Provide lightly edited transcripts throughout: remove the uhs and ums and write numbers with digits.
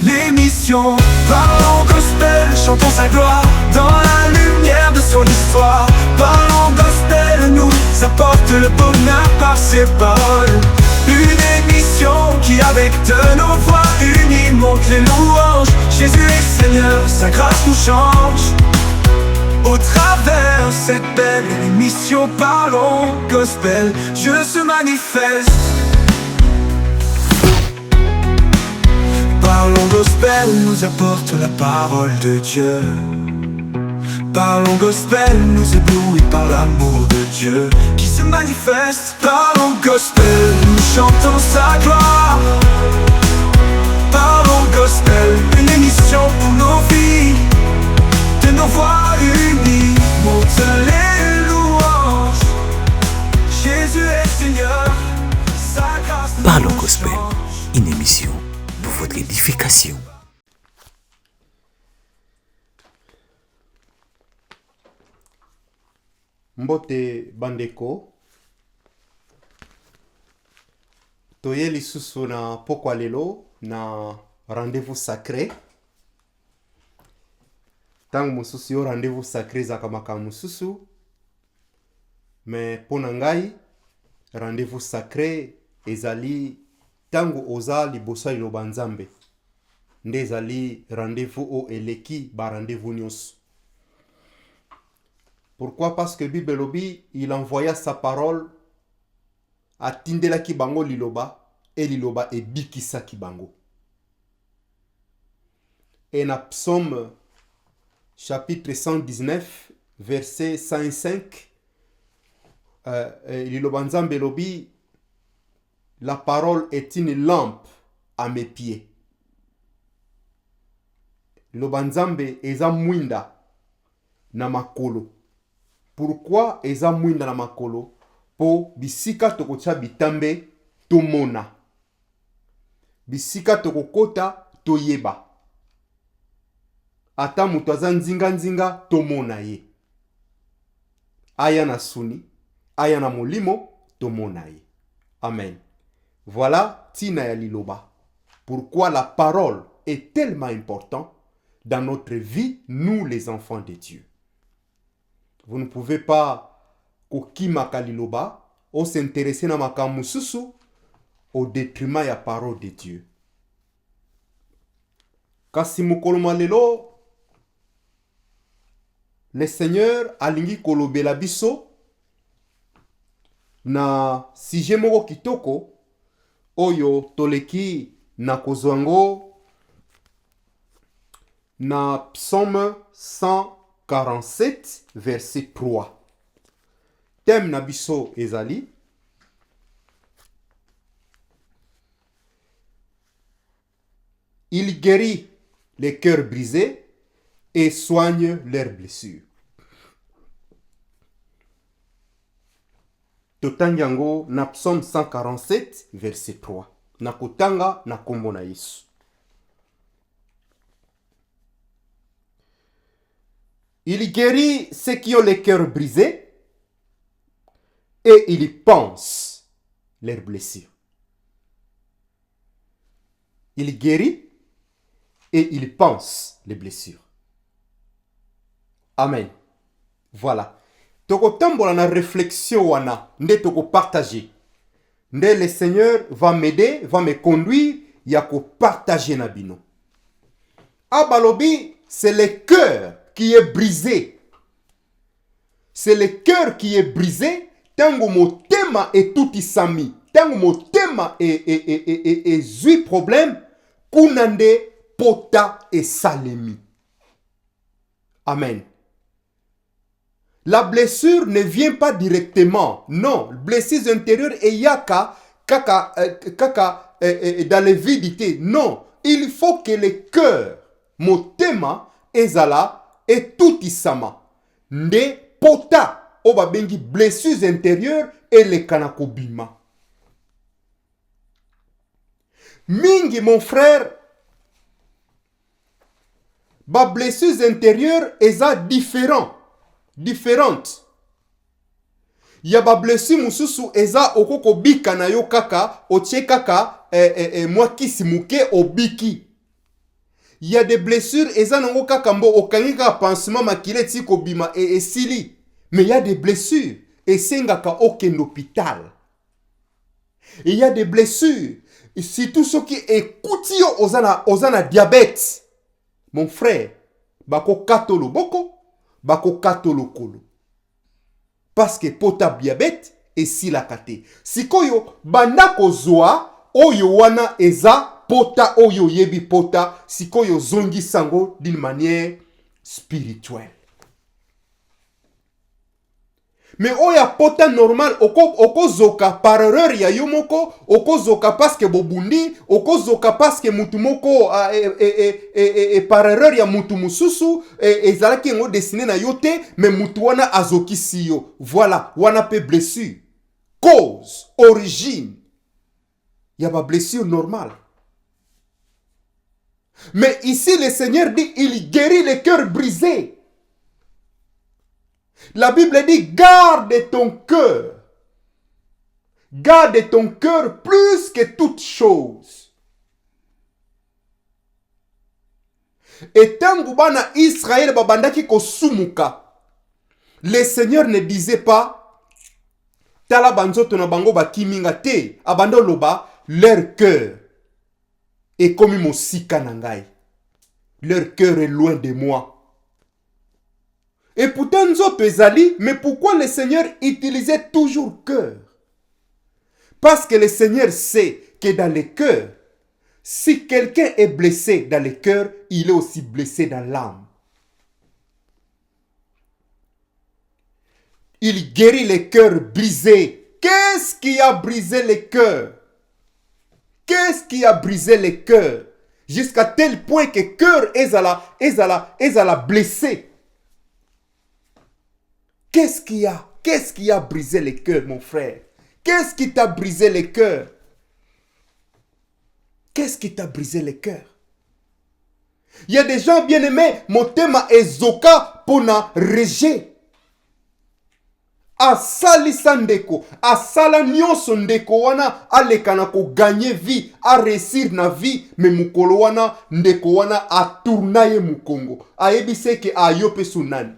L'émission Parlons Gospel, chantons sa gloire dans la lumière de son histoire. Parlons Gospel nous apporte le bonheur par ses paroles. Une émission qui avec de nos voix unies monte les louanges. Jésus est Seigneur, sa grâce nous change. Au travers cette belle émission Parlons Gospel, Dieu se manifeste. Parlons Gospel nous apporte la parole de Dieu. Parlons Gospel nous éblouit par l'amour de Dieu qui se manifeste. Parlons Gospel, nous chantons sa gloire. Parlons Gospel, une émission pour nos vies. De nos voix unies, monte les louanges. Jésus est Seigneur, sa grâce nous Parlons Gospel, change. une émission pour votre édification. Mbote bandeko toye lisusu na pokwa lelo na rendez-vous sacré. Tangu mususu yo rendez-vous sacré zaka makambo mususu, mais pona ngai rendez-vous sacré ezali tangu oza liboso ya liloba Nzambe, nde ezali rendez-vous o eleki ba rendez-vous nyonso. Pourquoi? Parce que Bible lobi, il envoya sa parole à tindelaki bango liloba, et liloba e bikisaki bango. Et na psaume chapitre 119, verset 105, liloba Nzambe lobi, la parole est une lampe à mes pieds. Liloba Nzambe eza mwinda na makolo. Pourquoi eza mwinda na makolo? Po bisika tokotia bitambe tomona. Bisika tokokota toyeba. Ata mutu aza nzinga tomona ye. Aya na suni, aya na molimo tomona ye. Amen. Voilà tina ya liloba. Pourquoi la parole est tellement importante dans notre vie, nous les enfants de Dieu. Vous ne pouvez pas kokimaka liloba ou s'intéresser na makambo mususu au détriment ya parole de Dieu. Kasi mukolo malelo le Seigneur alingi kolobela biso na sujet moko kitoko oyo toleki na kozwango na psaume 147 verset 3. Thème na biso ezali il guérit les cœurs brisés et soigne leurs blessures. Totangango na psaume 147 verset 3. Na kotanga na kombo na Yesu. Il guérit ceux qui ont les cœurs brisés et il pense leurs blessures. Il guérit et il pense les blessures. Amen. Voilà. Toko tambola na réflexion wana, nde toko partager. Nde le Seigneur va m'aider, va me conduire, yako partager na bino. Abalobi, c'est le cœur qui est brisé. C'est le cœur qui est brisé. Tango motema et tout isami. Tango motema et zui problème. Kunande pota et salemi. Amen. La blessure ne vient pas directement. Non. Blessure intérieure et yaka dans les vidités. Non. Il faut que le cœur motema ezala et tout isama. Nde pota oba bengi blessures intérieures et les kanakobima. Mingi mon frère, ba blessures intérieures eza différentes. Ya ba blessure mususu eza okoko bika na yo kaka otie kaka mwa kisi muke obiki. Il y a des blessures et ça n'ongo kakambo okangika pansement makile tiko bima et sili. Mais il y a des blessures et sengaka aucun hôpital. Et il y a des blessures. Et si tout ce qui est koutio osana diabète. Mon frère, bako katolo boko, bako katolo kolo. Parce que pota diabète et si la kate. Sikoyo bandako zoa oyo wana eza pota oyo yebi pota sikoyo zongi sango d'une manière spirituelle. Mais oya pota normal oko zoka par erreur ya yomoko oko zoka parce que bobundi oko zoka parce que mutu moko par erreur ya mutu mususu ezalaki ngo dessiné na yote mais mutu wana azoki siyo. Voilà, wana pe blessure. Cause, origine. Il y a pas blessure normale. Mais ici, le Seigneur dit, il guérit les cœurs brisés. La Bible dit, garde ton cœur. Garde ton cœur plus que toute chose. Et tangu bana Israël babandaki kosumuka, le Seigneur ne disait pas, tala banzoto na bango bakiminga te, abando loba, leur cœur est comme mon sikanangai. Leur cœur est loin de moi. Et pourtant, nous autres, mais pourquoi le Seigneur utilisait toujours cœur? Parce que le Seigneur sait que dans le cœur, si quelqu'un est blessé dans le cœur, il est aussi blessé dans l'âme. Il guérit les cœurs brisés. Qu'est-ce qui a brisé les cœurs? Qu'est-ce qui a brisé les cœurs? Jusqu'à tel point que le cœur est à la blessé. Qu'est-ce qui a brisé les cœurs, mon frère? Qu'est-ce qui t'a brisé les cœurs? Qu'est-ce qui t'a brisé les cœurs? Il y a des gens bien-aimés, mon thème est Zoka pour na rejet. Asalisa ndeko, asala nyonso ndeko wana alekana ko gagner vie, a réussir na vie, mais mukolo wana ndeko wana a tournaye mukongo. Ayebise ke ayope sunani.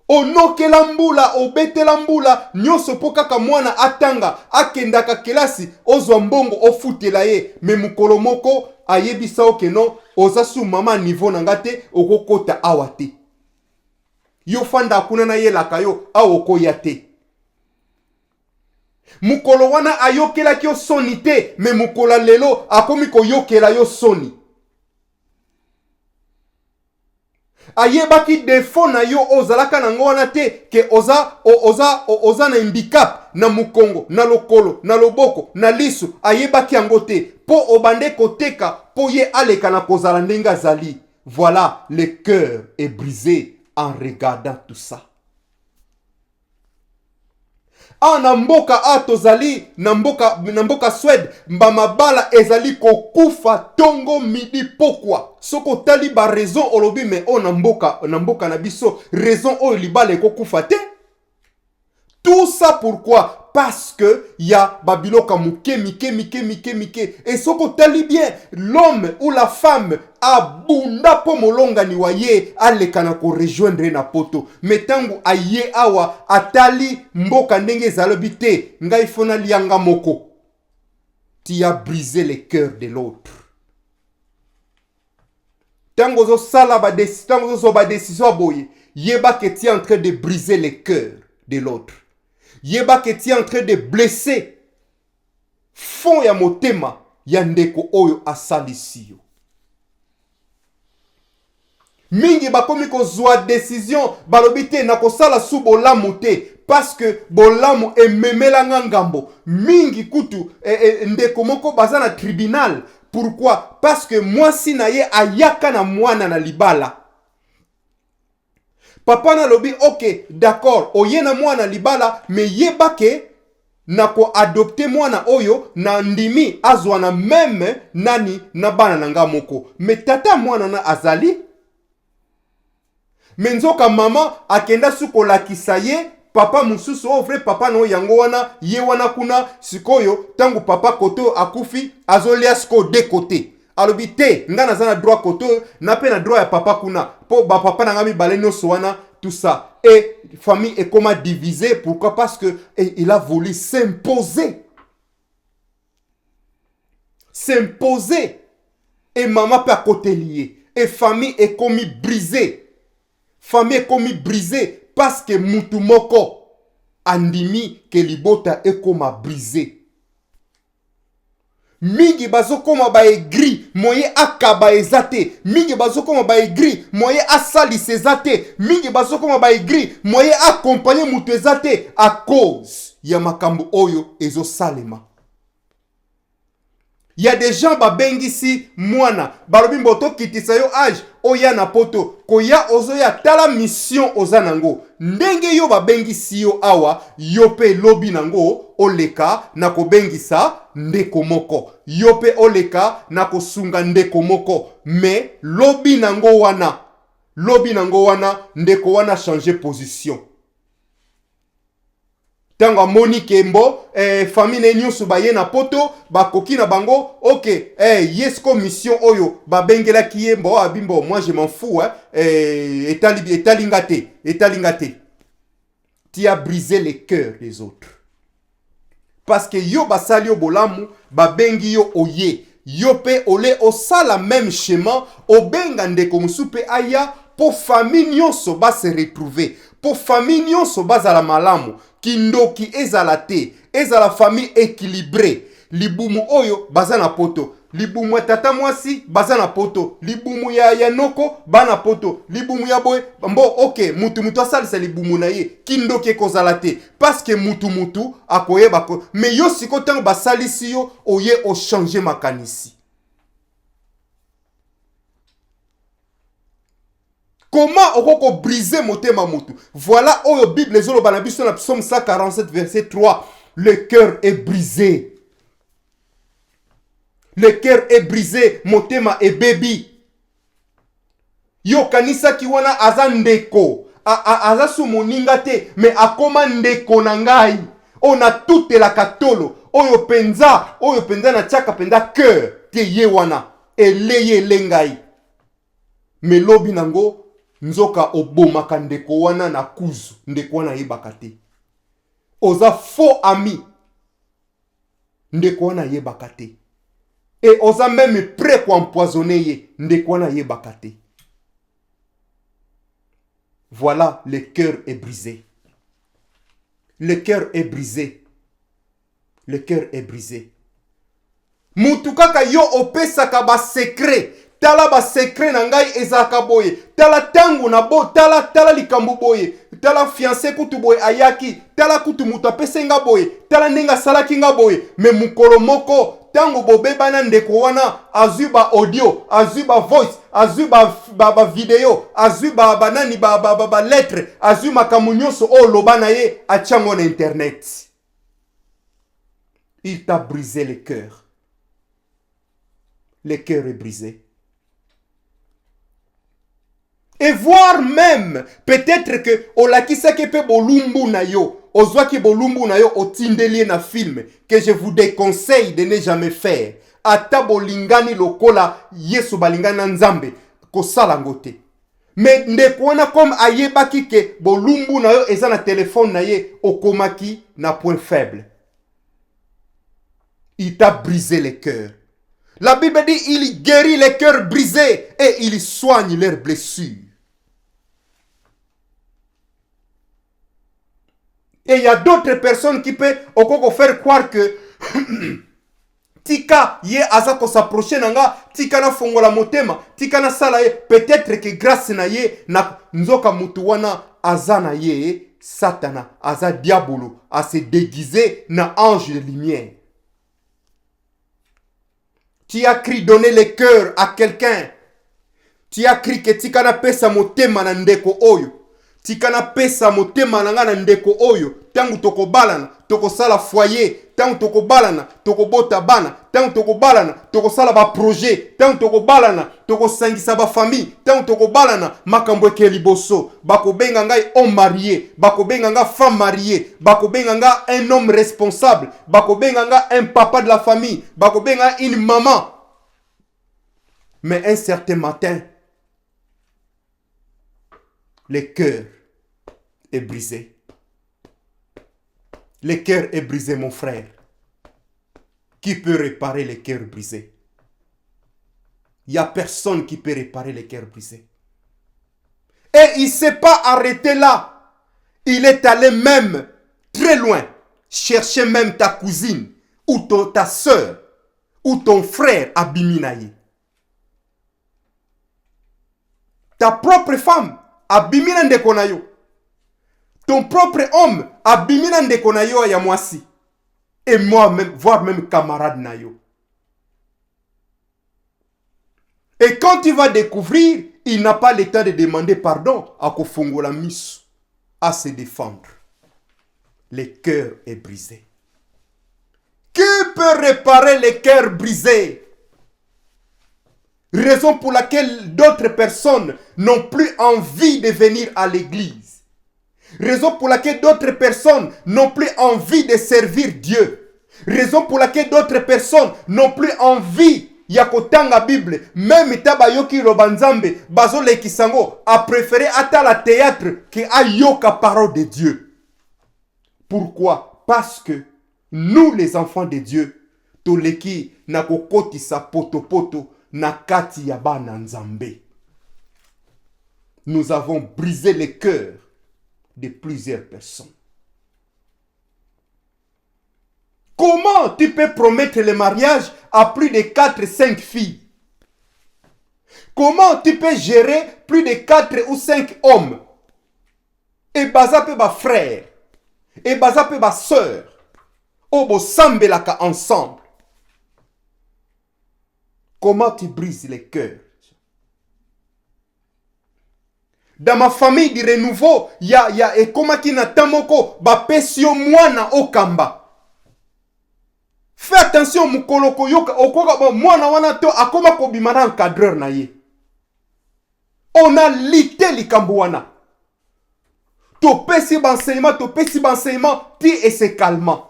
Onokela mbula, obetela mbula, nyonso po kaka mwana atanga, akendaka kelasi, ozwa mbongo ofutela ye, me mukolo moko ayebisa okeno, ozasu mama niveau nangate, okokota awate. Yo fanda akuna na ye lakayo, awoko yate. Mukolo wana ayokela kyo soni te, me mukola lelo, akomi ko yokela yo soni. Ayebaki defo na yo ozalaka na ngwana te ke oza na handicap na mukongo, na lokolo, na loboko, na lisu, ayebaki yango te po obande koteka po ye aleka na kozala ndenga zali. Voilà, le cœur est brisé en regardant tout ça. Na mboka atozali na mboka Suède mbamabala ezali kokufa tongo midi pokwa soko tali ba raison olobi me o na mboka na biso raison o libala kokufa te. Tout ça pourquoi? Parce que ya babiloka mike. Et soko tali bien l'homme ou la femme abunda po molonga ni waye alekana ko rejoindre na poto. Metangu aye awa atali mboka ndenge zalobi te ngai fona lianga moko. Tu as brisé le cœur de l'autre. Tango zo sala ba décision boye, yeba que tu es en train de briser le cœur de l'autre. Yeba que tu es en train de blesser fond ya motema ya ndeko oyo asalisi yo. Mingi bakomi kozwa décision balobite na kosala su bolamu te parce que bolamu ememela ngambo. Mingi kutu ndeko moko baza na tribunal. Pourquoi? Parce que mwasi na ye ayaka na mwana na libala. Papa na lobi, ok, d'accord, oye na mwana libala, mais yeba ke na ko adopte mwana oyo na ndimi azwa na meme nani na bana nanga moko. Mais tata mwana na azali. Menzoka mama akenda suko lakisa ye papa mususu o vrai papa no yango wana ye wana kuna sikoyo tangu papa koto akufi azolia siko de côté alobi te nga naza na droit koto na pe na droit ya papa kuna po ba papa na ngami bale nyonso wana tout ça et famille est comment divisée. Pourquoi? Parce que il a voulu s'imposer et maman peut à côté lié et famille est commis brisée. Famille est commis brisée parce que mutu moko andimi que libota est comme brisé. Mingi bazo koma ba aigri moye akaba ezate, mingi bazo koma ba aigri moye asali sezate, mingi bazo koma ba aigri moye accompagner mutu ezate à cause ya makambo oyo ezo salema. Il y a des gens babengisi mwana balobi mboto kitisa yo age oya na poto koya ozoya tala mission ozanango ndenge yo babengisi yo awa yo pe lobi nango oleka na kobengisa ndeko moko yo pe oleka na kosunga ndeko moko mais lobi nango wana ndeko wana changer position. Tango moni kembo famille nyonso baye na poto bakoki na bango OK yesko mission oyo babengela kiyembo abimbo moi je m'en fous etalingate. Tu as brisé les cœurs des autres parce que yo basali yo bolamu babengi yo oye yo pe ole osala même schéma obenga ndeko musupe aya pour famille nyonso ba se retrouver pour famille nyonso bazala malamu kindoki ezala te ezala famille équilibrée libumu oyo bazana poto libumu ya tata mwasi bazana poto libumu ya noko bana poto libumu ya boy mbo OK mutu asalisa libumu na ye kindoki ekozala te parce que mutu akoyeba ko mais yo siko tango basalisi yo oye o changer makanisi. Comment on briser motema mutu? Voilà oyo Bible zolo banabiso na Psaume 147 verset 3. Le cœur est brisé. Le cœur est brisé, motema est baby. Yo kanisa ki wana azandeko. Aza su moninga te, mais akoma ndeko na ngai. On a toute la katolo. Oyo penza na chaka penda cœur. Te ye wana. Eleye lengai. Mais lobi nango nzoka obomaka ndeko wana na kuzu ndeko wana yebaka te oza faux ami ndeko wana yebaka te et oza même prêt ko empoisonner ye ndeko wana yebaka te. Voilà, le cœur est brisé. Le cœur est brisé. Le cœur est brisé. Mutu kaka yo opesaka ba secret. Tala ba secret na ngai ezaka boye. Tala tangu na bo, tala likambu boye. Tala fiancé kutu boye ayaki. Tala kutu mutu apesenga boye. Tala nenga salaki nga boye. Me mukolo moko tangu bobeba na ndeko wana azui ba audio, azui ba voice, azui ba video, azui ba nani ba lettre, azui makamu nyonso o loba na ye achango na internet. Il t'a brisé le cœur. Le cœur est brisé. Et voire même, peut-être que olakisa kepe bolumbu na yo, ozwaki bolumbu na yo otindelie na film, que je vous déconseille de ne jamais faire. Ata bolingani lokola yesu balingani na nzambe, kosala ngote. Mais ndeko wana comme ayebaki ke bolumbu na yo eza na téléphone na ye, okomaki na point faible. Il t'a brisé le cœur. La Bible dit, il guérit les cœurs brisés et il soigne leurs blessures. Et il y a d'autres personnes qui peuvent faire croire que tika ye azako s'approcher nanga, tika na fongola motema, tika na sala ye, peut-être que grâce na ye na nzoka mutuwana azana ye satana, aza diabolo, a se déguiser na ange de lumière. Tu as cru donner le cœur à quelqu'un. Tu as cru que tika na pesa motema na ndeko oyo. Tika na pesa motema na nga na ndeko oyo. Tangu toko balana, toko sala foyer, tant toko balana toko bota bana, tant toko balana toko sala ba projet, tant toko balana toko sangisa ba famille, tant toko balana makambo ke liboso, bako benga ngai homme marié, bako benga nga femme mariée, bako benga nga un homme responsable, bako benga nga un papa de la famille, bako benga une maman. Mais un certain matin, le cœur est brisé. Le cœur est brisé, mon frère. Qui peut réparer le cœur brisé? Il n'y a personne qui peut réparer le cœur brisé. Et il ne s'est pas arrêté là. Il est allé même très loin. Chercher même ta cousine, ou ta soeur, ou ton frère à Biminaye. Ta propre femme, abimina ndeko na yo. Ton propre homme, abimina ndeko na yo ya mwasi. Et moi-même, voire même camarade na yo. Et quand tu vas découvrir, il n'a pas le temps de demander pardon à Kofongola Miss, à se défendre. Le cœur est brisé. Qui peut réparer le cœur brisé? Raison pour laquelle d'autres personnes n'ont plus envie de venir à l'église. Raison pour laquelle d'autres personnes n'ont plus envie de servir Dieu. Raison pour laquelle d'autres personnes n'ont plus envie ya kotanga Bible. Même tabayoki lobanzambe bazo lekisango a préféré atala théâtre que ayoka parole de Dieu. Pourquoi? Parce que nous les enfants de Dieu, toleki na kokoti sa poto poto na kati ya bana nzambe. Nous avons brisé le cœur de plusieurs personnes. Comment tu peux promettre le mariage à plus de 4-5 filles? Comment tu peux gérer plus de 4 ou 5 hommes? Et bazape ba frère, et bazape ba sœur, obo sambelaka ensemble. Comment tu brises les cœurs? Dans ma famille du renouveau, il y a et comment qui na tamoko ba pesio mwana okamba. Fais attention mukoloko yoka okoka mwana wana to akoma ko bimana encadreur na ye. On a lité likambo wana. To pesi enseignement, ti et c'est calmant.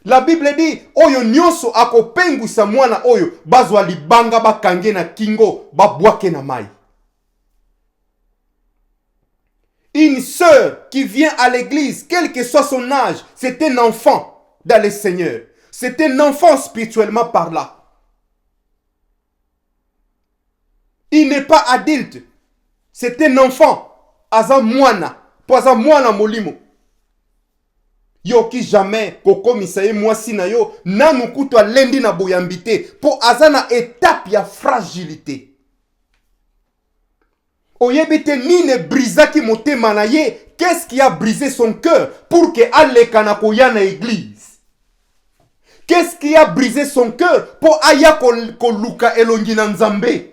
La Bible dit oyo nyonso akopengwisa mwana oyo bazwa libanga bakange na kingo babwake na mai. Une sœur qui vient à l'église, quel que soit son âge, c'est un enfant dans le Seigneur. C'est un enfant spirituellement parlant. Il n'est pas adulte. C'est un enfant. Aza mwana. Poza mwana molimo. Yo ki jamais kokomisa ye mwasi na yo nanu kutwa lendi na boyambite po azana étape ya fragilité. Oyebite nine brisaki motema na ye, qu'est-ce qui a brisé son cœur pour que aleka na koya na église? Qu'est-ce qui a brisé son cœur pour aya koluka elongi na nzambe?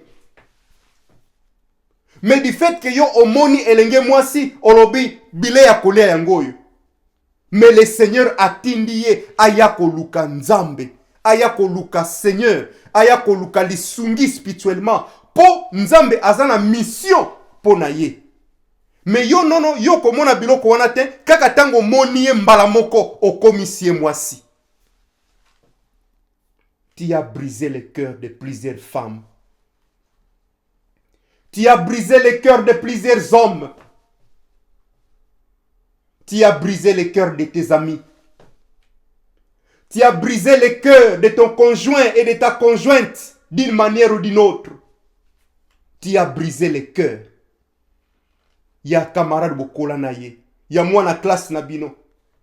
Mais du fait que yo omoni elenge mwasi olobi bile ya kolea yangoyo. Mais le Seigneur a tindiye ayako luka nzambe, ayako luka Seigneur, ayako luka lisungi spirituellement. Po nzambe azana mission po na ye. Mais yo nono yo komona biloko wana te kaka tango moniye mbala moko okomisie mwasi. Tu as brisé le cœur de plusieurs femmes. Tu as brisé le cœur de plusieurs hommes. Tu as brisé le cœur de tes amis. Tu as brisé le cœur de ton conjoint et de ta conjointe d'une manière ou d'une autre. Tu as brisé le cœur. Il y a camarade bokola na ye. Il y a moi na classe nabino.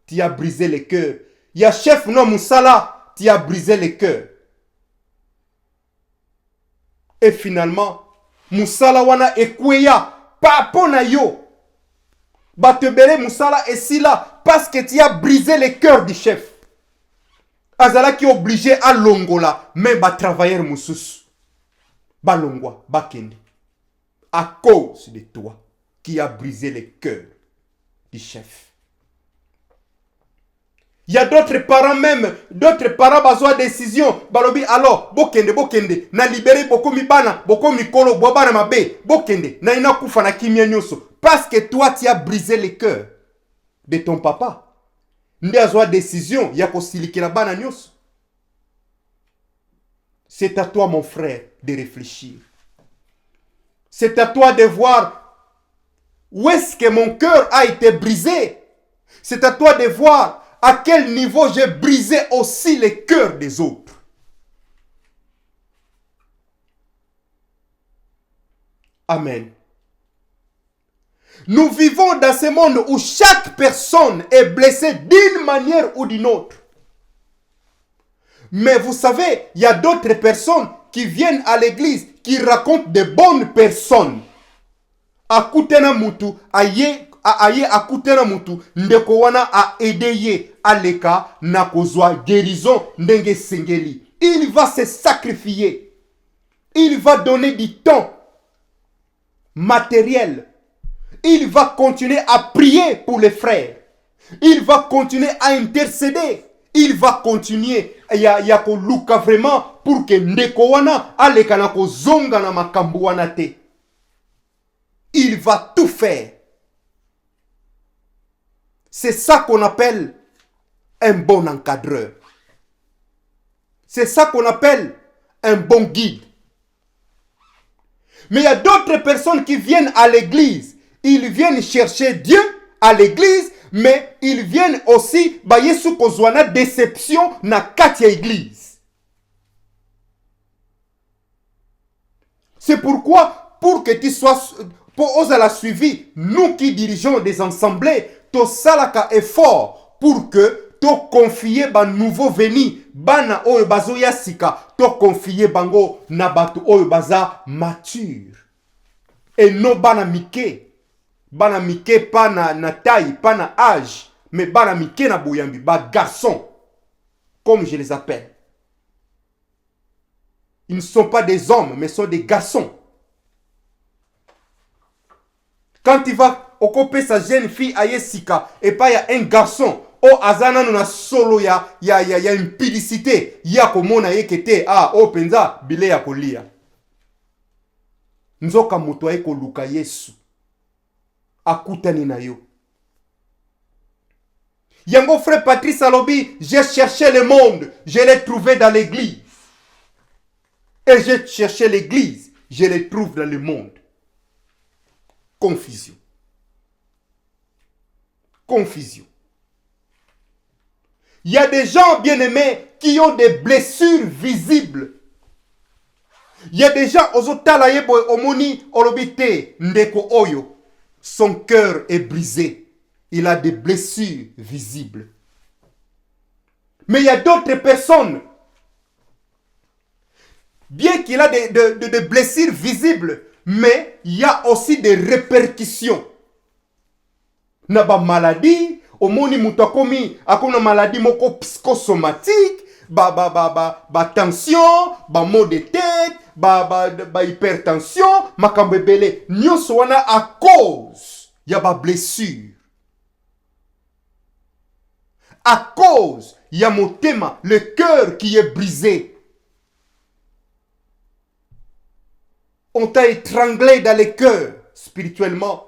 Tu as brisé le cœur. Il y a chef no musala. Tu as brisé le cœur. Et finalement, musala wana ekweya papo na yo. Batebele musala esila parce que tu as brisé le cœur du chef. Azala qui est obligé à longola, mais ba travailler mususu. Ba longwa, ba kende. À cause de toi qui a brisé le cœur du chef. Il y a d'autres parents même, d'autres parents besoin de décision. Balobi alors, bokende, na libéré boko mibana, boko mikolo, boabana mabe, bokende, na ina kufa na kimia nyoso. Parce que toi, tu as brisé le cœur de ton papa. Nde azwa décision, yako silikila bana nyoso. C'est à toi, mon frère, de réfléchir. C'est à toi de voir où est-ce que mon cœur a été brisé. C'est à toi de voir à quel niveau j'ai brisé aussi les cœurs des autres. Amen. Nous vivons dans ce monde où chaque personne est blessée d'une manière ou d'une autre. Mais vous savez, il y a d'autres personnes qui viennent à l'église, qui racontent de bonnes personnes. Akutena mutu, aye akutena mutu, ndeko wana a aidé aleka na kozwa guérison ndenge sengeli. Il va se sacrifier. Il va donner du temps matériel. Il va continuer à prier pour les frères. Il va continuer à intercéder. Il va continuer ya ko luka vraiment pour que ndeko wana aleka na kozonga na makambo wana te. Il va tout faire. C'est ça qu'on appelle un bon encadreur. C'est ça qu'on appelle un bon guide. Mais il y a d'autres personnes qui viennent à l'église. Ils viennent chercher Dieu à l'église, mais ils viennent aussi bayesu kozwana déception na kati ya église. C'est pourquoi, pour que tu sois, pour oser la suivi, nous qui dirigeons des assemblées, to salaka effort pour que to confier ban nouveau venu, bana oyo bazo yasika, to confier bango na batu oyo baza mature. Et non bana mike. Bana mike pas na taille, pas na âge, mais bana mike na boyambi, ba garçons, comme je les appelle. Ils ne sont pas des hommes, mais sont des garçons. Quand il va occuper sa jeune fille à Yesika, et pas il y a un garçon, oh azana na solo ya une publicité, ya komona yekete, ah oh penza bile ya kolia. Nzoka muto aye koluka Yesu. Akutani na yo. Yango frère Patrice Alobi, j'ai cherché le monde, je l'ai trouvé dans l'église. Et j'ai cherché l'église, je le trouve dans le monde. Confusion. Confusion. Il y a des gens bien-aimés qui ont des blessures visibles. Il y a des gens, ozotala yebo omoni olobite ndeko oyo. Son cœur est brisé. Il a des blessures visibles. Mais il y a d'autres personnes, bien qu'il a des blessures visibles, mais il y a aussi des répercussions. Na ba maladie, omoni mutu akomi akona maladie moko psychosomatique, ba tension, ba maux de tête, ba hypertension, makambo ebele, nyonso wana à cause ya ba blessure. À cause ya motema, le cœur qui est brisé. On t'a étranglé dans le cœur spirituellement.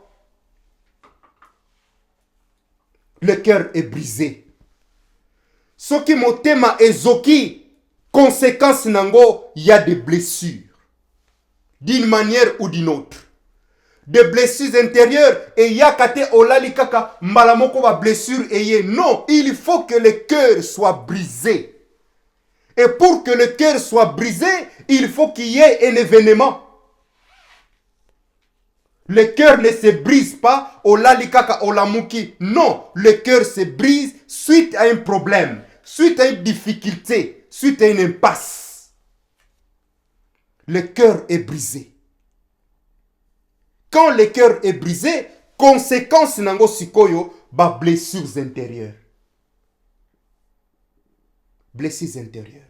Le cœur est brisé. Ce qui motema ezoki, conséquence nango, il y a des blessures. D'une manière ou d'une autre. Des blessures intérieures. Et yakate olali kaka malamoko ba blessure eye. Non, il faut que le cœur soit brisé. Et pour que le cœur soit brisé, il faut qu'il y ait un événement. Le cœur ne se brise pas olali kaka olamuki. Non, le cœur se brise suite à un problème, suite à une difficulté, suite à une impasse. Le cœur est brisé. Quand le cœur est brisé, conséquence nango sikoyo, ba blessures intérieures. Blessures intérieures.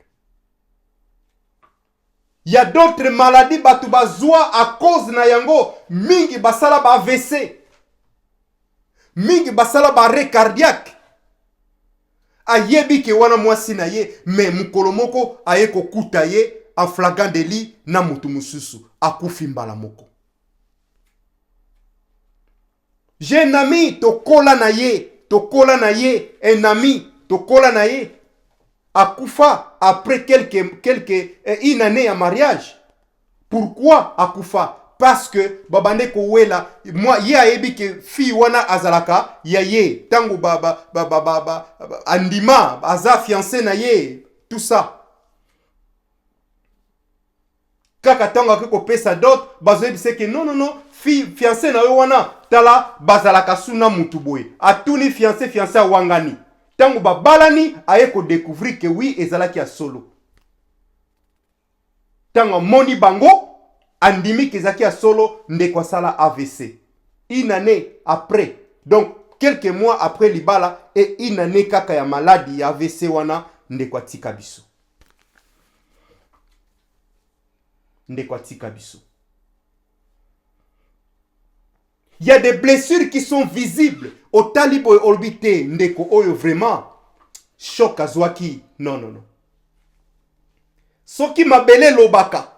Il y a d'autres maladies batu bazwa à cause na yango, mingi basala ba AVC. Mingi basala ba arrêt cardiaque. ayebi ke wana mwasi na ye me mukolo moko aye kokuta ye en flagrant délit na mutu mususu akufi mbala moko. J'ai un ami tokola na ye, un ami tokola na ye akufa après une année à mariage. Pourquoi akufa? Parce que babande ko wela moi ye ayebi ke fi wana azalaka ya ye tango andima aza fiancé na ye tout ça. Kaka tango ko pesa dot bazoyebi c'est que non fiancé na yo wana tala bazalaka suna mutu boye atuni fiancé a wangani tango babalani aye ko découvrir que oui ezalaki ya solo tango moni bango andimi kezaki ya solo ndeko sala AVC une année après, donc quelques mois après libala et une année kaka ya maladie ya AVC wana ndeko atika biso il y a des blessures qui sont visibles au talibo orbité ndeko oyo vraiment choc azwaki non soki mabele lobaka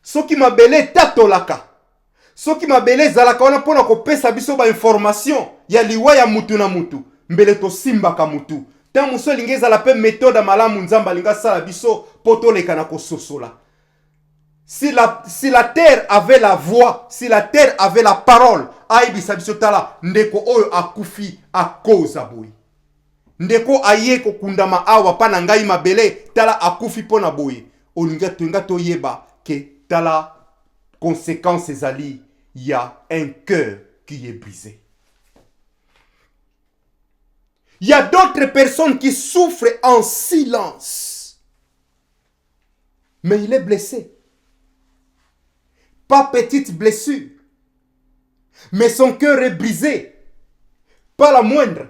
soki mabele tatolaka soki mabele zalaka wana pona ko pesa biso ba information ya liwa ya mutu na mutu mbele to simbaka mutu tant muso lingeza la pe méthode malamu nzamba linga sala biso poto lekana ko sosola. Si la terre avait la voix, si la terre avait la parole, aibisa biso tala ndeko oyo akufi a cause boy. Ndeko aye ko kundama awa pana ngai mabele tala akufi pona boy. Olinga tunga to yeba ke tala conséquence ezali, il y a un cœur qui est brisé. Il y a d'autres personnes qui souffrent en silence. Mais il est blessé. Pas petite blessure. Mais son cœur est brisé. Pas la moindre.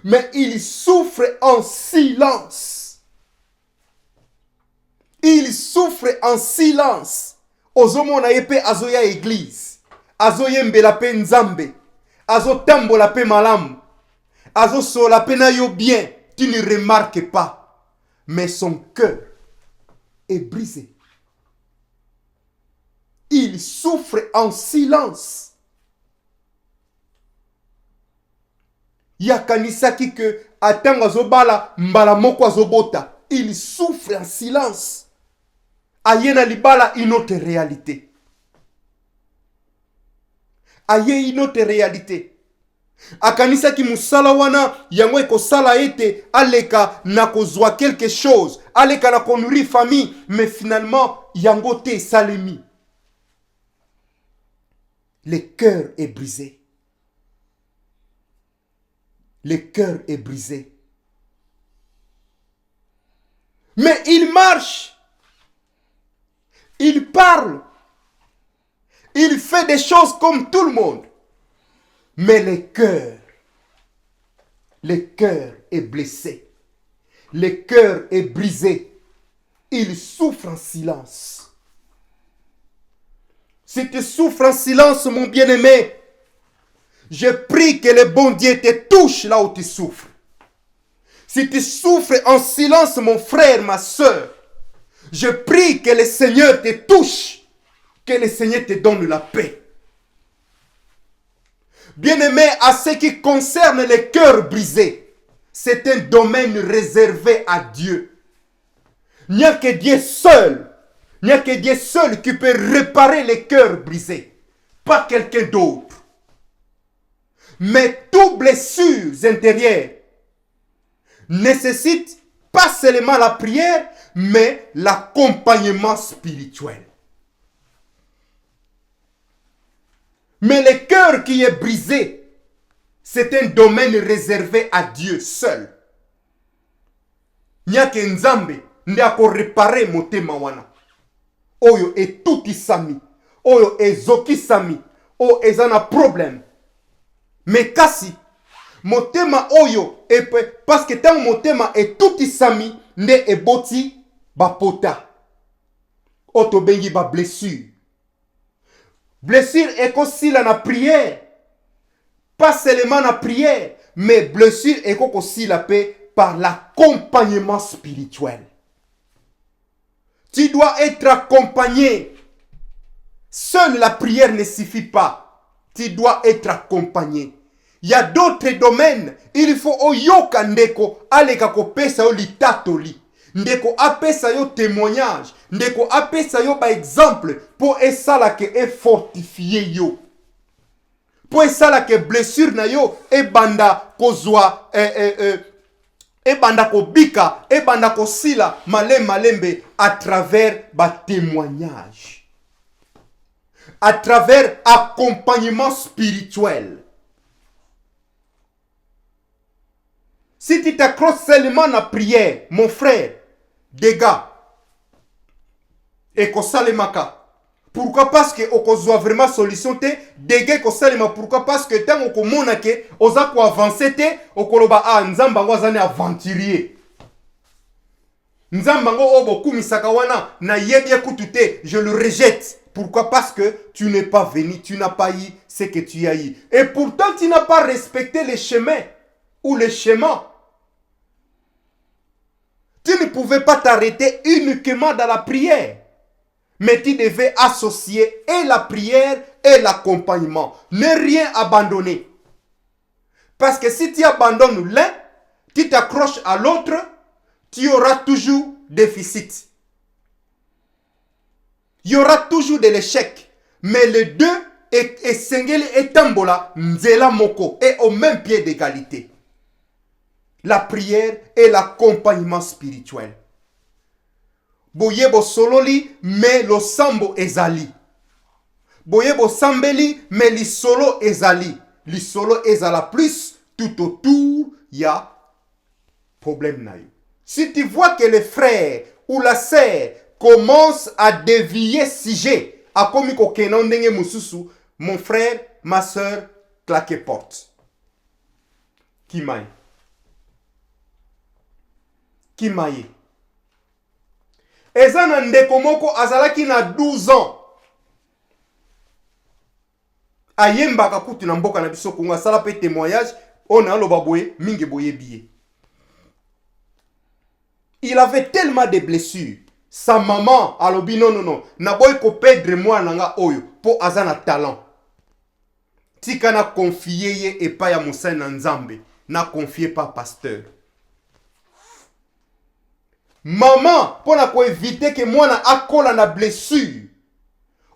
Mais il souffre en silence. Il souffre en silence. Ozomona yepe azoya église. Azoye mbela pe nzambe. Azo tambola pe malamu. Azo sola pe na yo bien. Tu ne remarques pas. Mais son cœur est brisé. Il souffre en silence. Yakanisaki que atanga zobala mbala moko azobota. Il souffre en silence. Ayena libala une autre réalité. Aye une autre réalité. Akanisaki musala wana yango ekosala ete aleka na kozwa quelque chose. Aleka na konuri famille. Mais finalement yango te salemi. Le cœur est brisé. Le cœur est brisé. Mais il marche. Il parle. Il fait des choses comme tout le monde. Mais le cœur est blessé. Le cœur est brisé. Il souffre en silence. Si tu souffres en silence, mon bien-aimé, je prie que le bon Dieu te touche là où tu souffres. Si tu souffres en silence, mon frère, ma soeur, je prie que le Seigneur te touche, que le Seigneur te donne la paix. Bien-aimé, à ce qui concerne les cœurs brisés, c'est un domaine réservé à Dieu. Il n'y a que Dieu seul. Il n'y a que Dieu seul qui peut réparer les cœurs brisés. Pas quelqu'un d'autre. Mais toute blessure intérieure nécessite pas seulement la prière, mais l'accompagnement spirituel. Mais le cœur qui est brisé, c'est un domaine réservé à Dieu seul. Il n'y a que Nzambe qui a réparé motema wana. Oyo e tuti sami. Oyo e zoki sami. Oyo ezana problème. Mais kasi, motema oyo parce que tant motema e tuti sami nde e boti ba pota. Oto bengi ba blessure. Blessure est aussi là na prière. Pas seulement na prière, mais blessure est aussi la paix par l'accompagnement spirituel. Tu dois être accompagné. Seule la prière ne suffit pas. Tu dois être accompagné. Il y a d'autres domaines. Il faut oyoka ndeko aleka kopesa yo litatoli. Ndeko apesa yo témoignage. Ndeko apesa yo ba exemple pour esala ke e fortifier yo. Pour esala ke blessure na yo e banda kozwa e banda kobika e banda kosila malembe à travers ba témoignage. À travers accompagnement spirituel. Si tu t'accroches seulement à la prière, mon frère, dégâts, et qu'on salemaka. Pourquoi? Parce que on a vraiment solution te dégâts qu'on salema. Pourquoi? Parce que tant qu'on monake, on a quoi avancer te, on koloba ah nzambango azane aventurier. Nzambango obo kumisaka wana na yebye kutute, je le rejette. Pourquoi? Parce que tu n'es pas venu, tu n'as pas eu ce que tu as eu. Et pourtant tu n'as pas respecté les chemins ou les schémas. Tu ne pouvais pas t'arrêter uniquement dans la prière. Mais tu devais associer et la prière et l'accompagnement. Ne rien abandonner. Parce que si tu abandonnes l'un, tu t'accroches à l'autre, tu auras toujours déficit. Il y aura toujours de l'échec. Mais les deux, et Sengeli et Tambola, Nzela Moko, est au même pied d'égalité. La prière et l'accompagnement spirituel. Boyebo sololi, mais lo sambo ezali. Boyebo sambeli, mais li solo ezali. Li solo ezala plus, tout autour, il y a problème na yo. Si tu vois que le frère ou la sœur commence à dévier sujet, à komi ko kenondenge mususu, mon frère, ma sœur, claquez porte. Kimaye. Kimaye. Ezana ndeko moko azalaki na 12 ans. Ayembaka kutu na mboka na biso Kongo asala pe témoignage on a loba boye mingi boye biye. Il avait tellement de blessures. Sa maman alobi non na boy ko perdre moi nanga oyo po azana talent. Tika na confier ye et pas ya Moussa na Nzambe na confier pas pasteur. Maman, pour na éviter que moi na akola na blessure.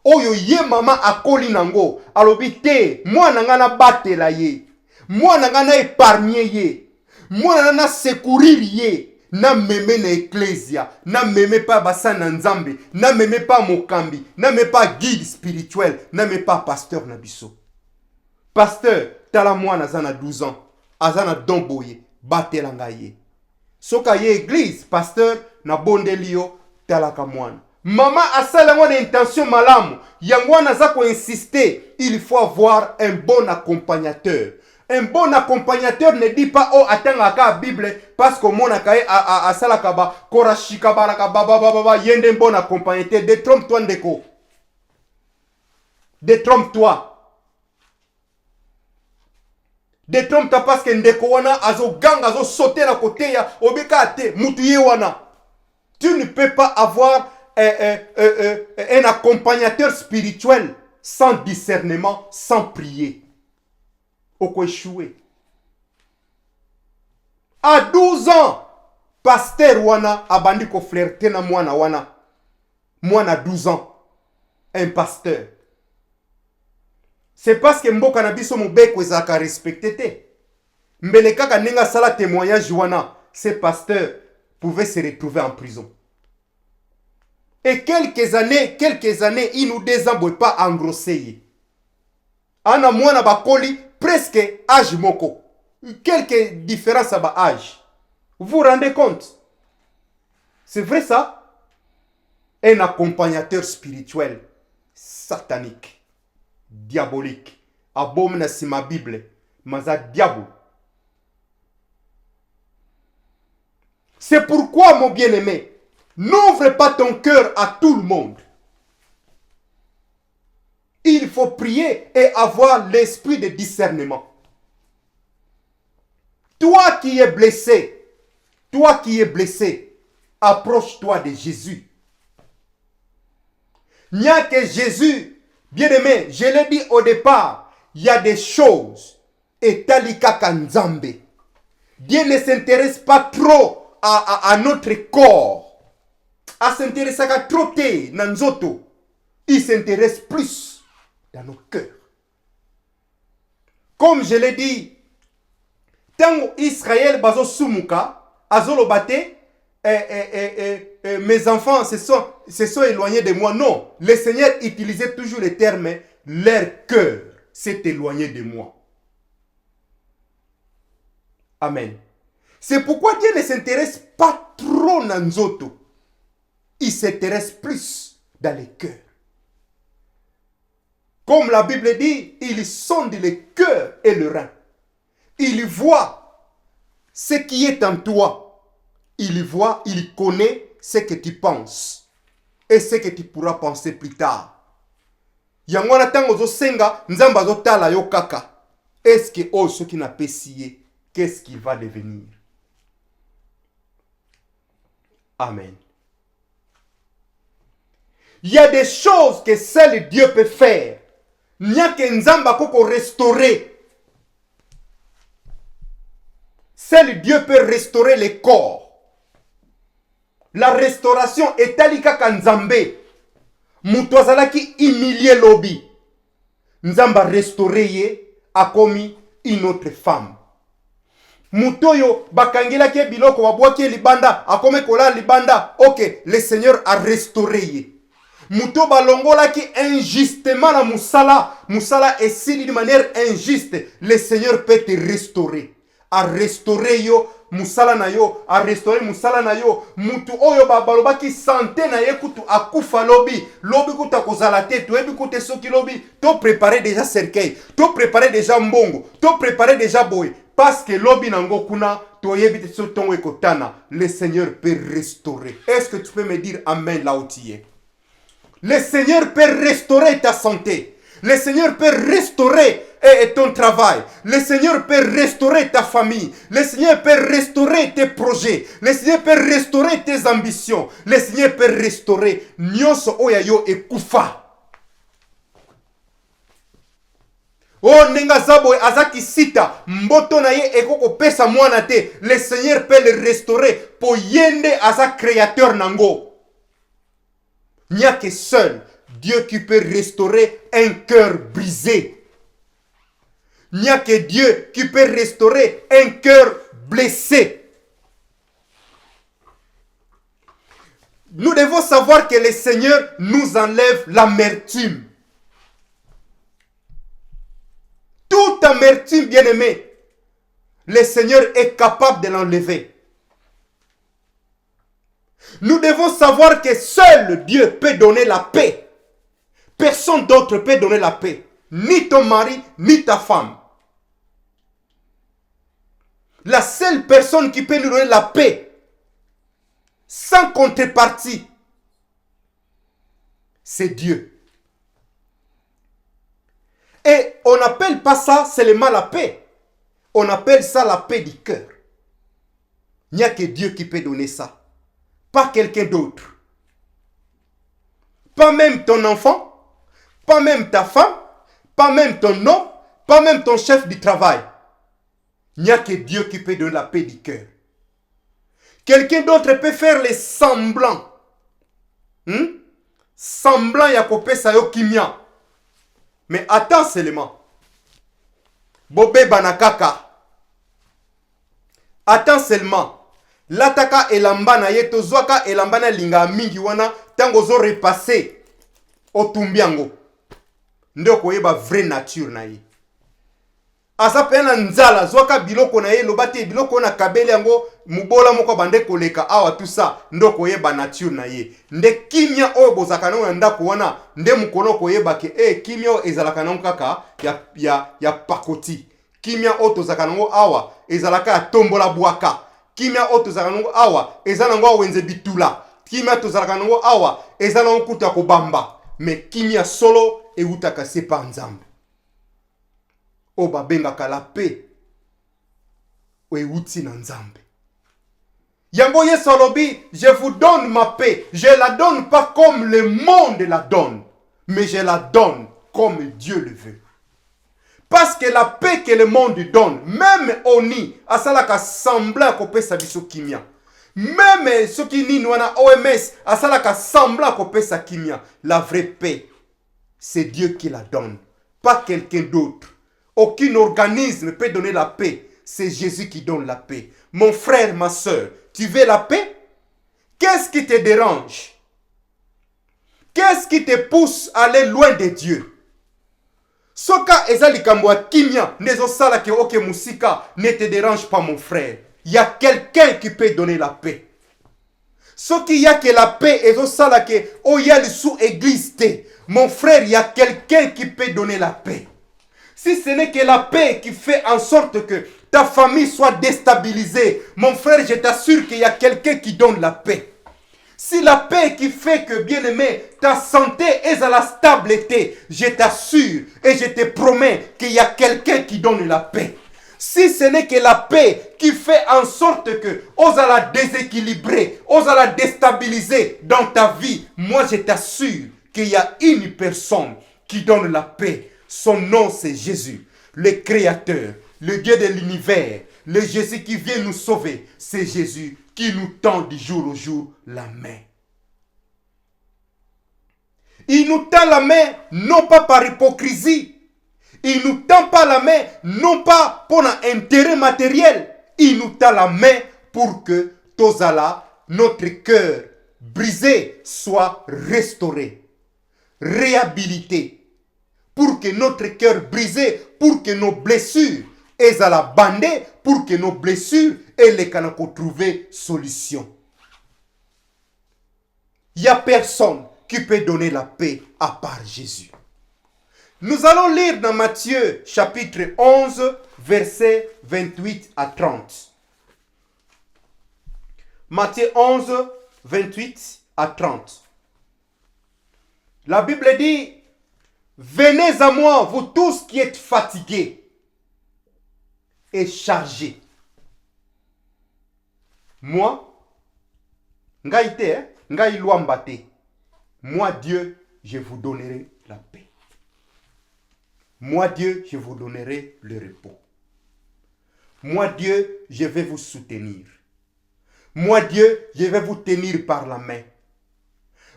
Oyo ye maman akoli nango. Alobi te, moi na batela ye. Moi na épargner ye. Moi na secourir ye. Na meme na ecclesia. Na meme pas basa na Nzambe. Na meme pas mokambi. Na meme pas guide spirituel. Na meme pas pasteur na biso. Pasteur, tala moi na zana 12 ans. Azana domboye. Batela nga ye. Soka ye église, pasteur, na bondeli yo talaka mwana. Maman asala mwana intention malamu. Yangwana zako insister, il faut avoir un bon accompagnateur. Un bon accompagnateur ne dit pas oh atanga ka Bible parce que mon akaye asala kaba korashika baraka baba yende bon accompagnateur. Détrompe-toi ndeko. Détrompe-toi. Détrompe-toi parce que ndeko wana azo gang azo sauter la côté ya obeka te mutuye wana. Tu ne peux pas avoir un accompagnateur spirituel sans discernement, sans prier. Oko échoué. À 12 ans, pasteur wana abandi ko flirter na mwana wana. Mwana 12 ans, un pasteur. C'est parce que mboka na biso mobeko ezaka respecté te. Mbele kaka ninga sala témoignage wana, ce pasteur pouvait se retrouver en prison. Et quelques années, il nous désembouille pas engrossé. Ana mwana bakoli presque âge moko. Quelques différences à âge. Vous vous rendez compte? C'est vrai ça? Un accompagnateur spirituel satanique. Diabolique. Abomina si ma Bible. Maza diabo. C'est pourquoi, mon bien-aimé, n'ouvre pas ton cœur à tout le monde. Il faut prier et avoir l'esprit de discernement. Toi qui es blessé, Toi qui es blessé, approche-toi de Jésus. Il n'y a que Jésus. Bien-aimé, je l'ai dit au départ, il y a des choses. Et talika kanzambe. Dieu ne s'intéresse pas trop à notre corps. À s'intéresser à trop te nanzoto. Il s'intéresse plus dans nos cœurs. Comme je l'ai dit, tant Israël bazo sumuka, azolobate, mes enfants se sont éloignés de moi. Non, le Seigneur utilisait toujours le terme, leur cœur s'est éloigné de moi. Amen. C'est pourquoi Dieu ne s'intéresse pas trop dans nzoto. Il s'intéresse plus dans les cœurs. Comme la Bible dit, il sonde le cœur et le rein. Il voit ce qui est en toi. Il voit, il connaît ce que tu penses. Et ce que tu pourras penser plus tard. Yangwana tango zo senga, nzamba zo tala yo kaka. Est-ce que oh, ce qui n'a pas scié, qu'est-ce qui va devenir? Amen. Il y a des choses que seul Dieu peut faire. Il n'y a que Nzamba koko restaurer. Seul Dieu peut restaurer les corps. La restauration est alika kanzambe. Mutwazala ki humilié lobby. Nzamba restaurer a commis une autre femme. Mutoyo bakangela ke biloko wabwaki libanda akome kola libanda. Ok, le Seigneur a restauré. Muto balongola ki injustement la musala est si d'une manière injuste. Le Seigneur peut te restaurer. A restaurer yo musala na yo, a restaurer musala na yo. Mutu oyo babaloba ki santé na ye kutu akufa lobi kuta kozala te, to ebi kute soki lobi, to préparer déjà cercueil, to préparer déjà mbongo, to préparer déjà boy. Parce que lobi nango kuna, to yebi te so tongo ekotana, le Seigneur peut restaurer. Est-ce que tu peux me dire amen là où tu es? Le Seigneur peut restaurer ta santé. Le Seigneur peut restaurer ton travail. Le Seigneur peut restaurer ta famille. Le Seigneur peut restaurer tes projets. Le Seigneur peut restaurer tes ambitions. Le Seigneur peut restaurer nyonso oyayo ekufa. Oh nenga zabo azaki sita mboto na ye ekoko pesa mwana te. Le Seigneur peut le restaurer po yende aza créateur nango. Il n'y a que seul Dieu qui peut restaurer un cœur brisé. Il n'y a que Dieu qui peut restaurer un cœur blessé. Nous devons savoir que le Seigneur nous enlève l'amertume. Toute amertume, bien-aimé, le Seigneur est capable de l'enlever. Nous devons savoir que seul Dieu peut donner la paix. Personne d'autre peut donner la paix. Ni ton mari, ni ta femme. La seule personne qui peut nous donner la paix, sans contrepartie, c'est Dieu. Et on n'appelle pas ça seulement la paix. On appelle ça la paix du cœur. Il n'y a que Dieu qui peut donner ça. Pas quelqu'un d'autre. Pas même ton enfant, pas même ta femme, pas même ton homme, pas même ton chef du travail. Il n'y a que Dieu qui peut donner la paix du cœur. Quelqu'un d'autre peut faire les semblants. Semblant yakope sayo kimia. Mais attends seulement. Bobé banakaka. Attends seulement. Lataka elamba na ye tozwaka elamba na linga mingi wana tango zo repasser otumbiango. Ndoko yeba vraie nature na ye. Asa pena nzala zwaka biloko na ye lobate biloko na kabele yango mubola moko bande koleka awa tout ça ndoko yeba nature na ye. Nde kimia oyo bozaka na ndako wana nde mukono ko yeba ke kimia ezalaka na kaka ya pakoti. Kimia oyo tozaka nango awa ezalaka ya tombola bwaka. Kimia oyo tozalaka nango awa eza nango wenze bitula. Kimia tozalaka nango awa eza nango kuta ko bamba. Mais kimia solo eutaka sepa nzambe. Oba benga la paix. Outi na nzambe. Yango Yesu alobi, je vous donne ma paix. Je la donne pas comme le monde la donne, mais je la donne comme Dieu le veut. Parce que la paix que le monde donne, même oni, asalaka semblant kopesa biso kimia. Même ceux qui ni wana OMS, asalaka semblant kopesa kimia. La vraie paix, c'est Dieu qui la donne, pas quelqu'un d'autre. Aucun organisme peut donner la paix. C'est Jésus qui donne la paix. Mon frère, ma soeur, tu veux la paix? Qu'est-ce qui te dérange? Qu'est-ce qui te pousse à aller loin de Dieu? Soka ezali kambo kimia nezo sala ke oke musika ne te dérange pas mon frère. Il y a quelqu'un qui peut donner la paix. Soki y a que la paix ezo sala ke oyali sous église te. Mon frère, il y a quelqu'un qui peut donner la paix. Si ce n'est que la paix qui fait en sorte que ta famille soit déstabilisée, mon frère, je t'assure qu'il y a quelqu'un qui donne la paix. Si la paix qui fait que, bien aimé, ta santé est à la stabilité, je t'assure et je te promets qu'il y a quelqu'un qui donne la paix. Si ce n'est que la paix qui fait en sorte que ose la déséquilibrer, ose la déstabiliser dans ta vie, moi je t'assure qu'il y a une personne qui donne la paix. Son nom c'est Jésus, le Créateur, le Dieu de l'univers, le Jésus qui vient nous sauver. C'est Jésus qui nous tend du jour au jour la main. Il nous tend la main non pas par hypocrisie. Il nous tend pas la main non pas pour un intérêt matériel. Il nous tend la main pour que Tozala, notre cœur brisé, soit restauré, réhabilité. Pour que notre cœur brisé, pour que nos blessures aient à la bander, pour que nos blessures aient les canaux trouver solution. Il n'y a personne qui peut donner la paix à part Jésus. Nous allons lire dans Matthieu chapitre 11, versets 28 à 30. Matthieu 11, 28 à 30. La Bible dit, venez à moi, vous tous qui êtes fatigués et chargés. Moi, moi Dieu, je vous donnerai la paix. Moi Dieu, je vous donnerai le repos. Moi Dieu, je vais vous soutenir. Moi Dieu, je vais vous tenir par la main.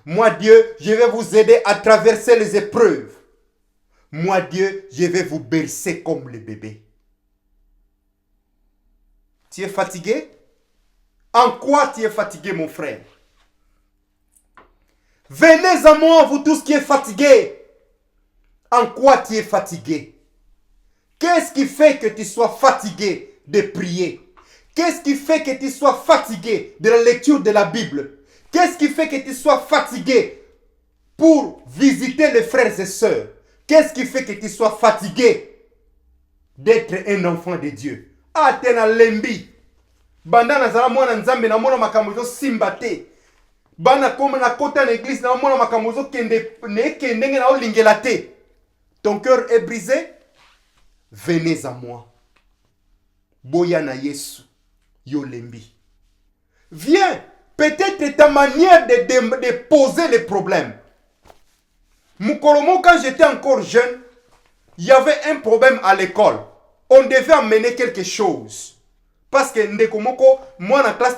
Moi Dieu, je vais vous aider à traverser les épreuves. Moi Dieu, je vais vous bercer comme le bébé. Tu es fatigué? En quoi tu es fatigué, mon frère? Venez à moi, vous tous qui êtes fatigués. En quoi tu es fatigué? Qu'est-ce qui fait que tu sois fatigué de prier? Qu'est-ce qui fait que tu sois fatigué de la lecture de la Bible? Qu'est-ce qui fait que tu sois fatigué pour visiter les frères et sœurs? Qu'est-ce qui fait que tu sois fatigué d'être un enfant de Dieu? Ah, t'es na lembi. Banda na zala mwana nzambe na mwana makamuzo simbate. Bana comme na kota na église na mwana makamuzo kende ne kende na olingela te. Ton cœur est brisé? Venez à moi. Boya na Yesu. Yo lembi. Viens. Peut-être ta manière de poser les problèmes. Moukolomo, quand j'étais encore jeune, il y avait un problème à l'école. On devait amener quelque chose. Parce que Ndekomoko, moi dans la classe,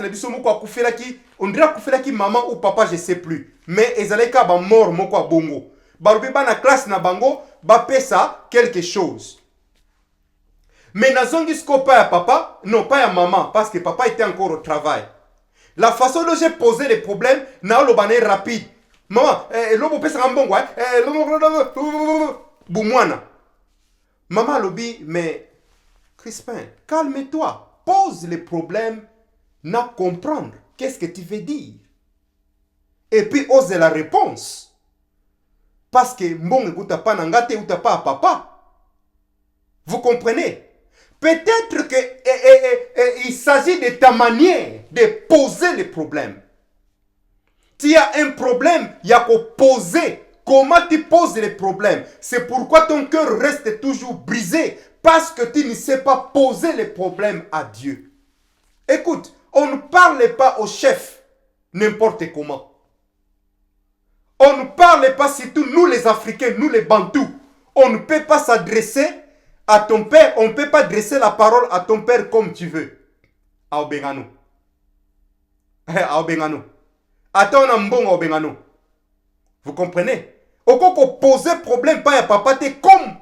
on dirait que maman ou papa, je ne sais plus. Mais ils allaient qu'à mort, moko à bongo. Barubi dans la classe, na bango, ba ça quelque chose. Mais na zongisko pas à papa, non pas à maman, parce que papa était encore au travail. La façon dont j'ai posé les problèmes, na le bané rapide. Maman, l'homme peut s'en bon, boumouana. Maman lobi, mais Crispin, calme-toi. Pose les problèmes, n'a comprendre. Qu'est-ce que tu veux dire? Et puis ose la réponse. Parce que bon, écoute pas n'angate ou pas papa. Vous comprenez? Peut-être que il s'agit de ta manière de poser les problèmes. Tu as un problème, il y a qu'à poser. Comment tu poses les problèmes? C'est pourquoi ton cœur reste toujours brisé. Parce que tu ne sais pas poser les problèmes à Dieu. Écoute, On ne parle pas au chef n'importe comment. On ne parle pas, surtout nous les Africains, nous les Bantous. On ne peut pas s'adresser à ton père, on ne peut pas dresser la parole à ton père comme tu veux. Aobengano. Aobengano. Attends un bon Aobengano. Vous comprenez? Au qu'on poser problème pas à papa, t'es comme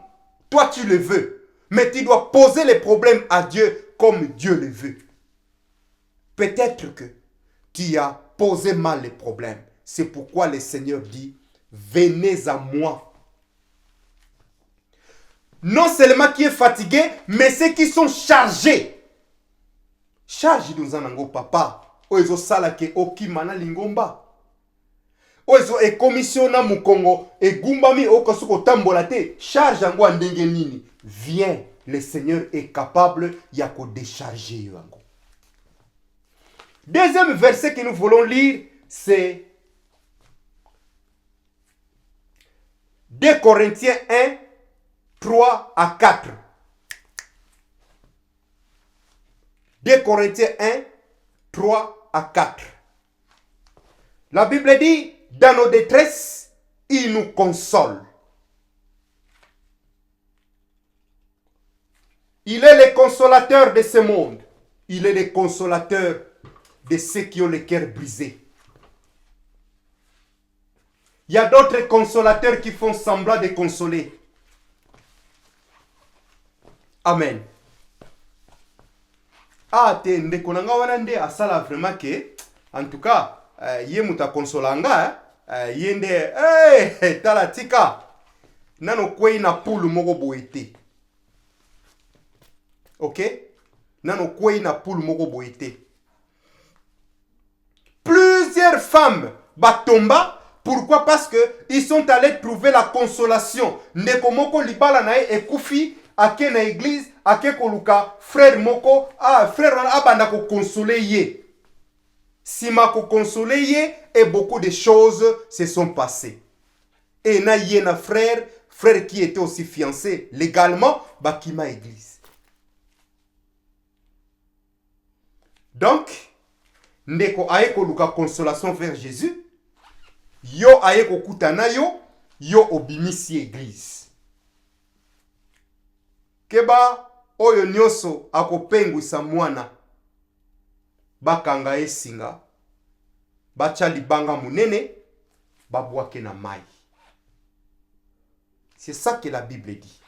toi tu le veux. Mais tu dois poser les problèmes à Dieu comme Dieu le veut. Peut-être que tu as posé mal les problèmes. C'est pourquoi le Seigneur dit, venez à moi. Non seulement qui est fatigué, mais ceux qui sont chargés. Charge nous en ango papa. Oezo salake okimana lingomba. Oezo e commissiona mukongo e gumbami okasuko tambolate. Charge ango andenge nini. Viens, le Seigneur est capable yako décharger yango. Deuxième verset que nous voulons lire, c'est 2 Corinthiens 1, 3 à 4. 2 Corinthiens 1, 3 à 4. La Bible dit, dans nos détresses, il nous console. Il est le consolateur de ce monde. Il est le consolateur de ceux qui ont le cœur brisé. Il y a d'autres consolateurs qui font semblant de consoler. Amen. Ah, te ndekonanga wanande asala vraiment que, en tout cas, ye muta consolanga, yende, talatika, nano kwei na poule moko boete. Ok? Nano kwei na poule moko boete. Plusieurs femmes batomba. Pourquoi? Parce que ils sont allés trouver la consolation. Ndeko moko libala nae ekufi ake na église ake koluka frère moko frère abanda ko consoler ye. Sima ko consoler ye et beaucoup de choses se sont passées. Et na ye na frère qui était aussi fiancé légalement bakima église. Donc ndeko aye koluka consolation vers Jésus. Yo aye kokutana yo obimisi église. Keba oyo nyoso akopengwisa mwana bakanga esinga bacha libanga munene babwake na mai. C'est ça que la Bible dit.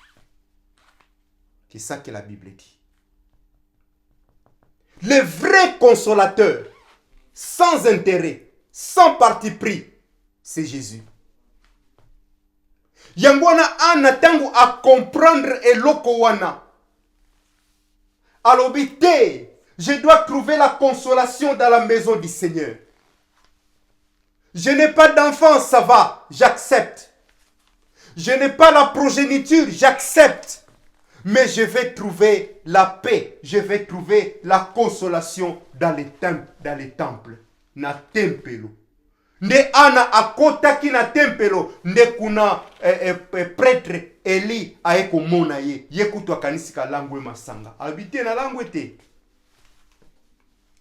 C'est ça que la Bible dit. Le vrai consolateur, sans intérêt, sans parti pris, c'est Jésus. Yangwana ana tangu à comprendre eloko wana. Alobite, je dois trouver la consolation dans la maison du Seigneur. Je n'ai pas d'enfant, ça va, j'accepte. Je n'ai pas la progéniture, j'accepte. Mais je vais trouver la paix, je vais trouver la consolation dans les temples, na tempelo. Nde ana akotaki na tempelo nde kuna prêtre Eli aeko mona ye yekutu akanisika langwe masanga habite na langwe te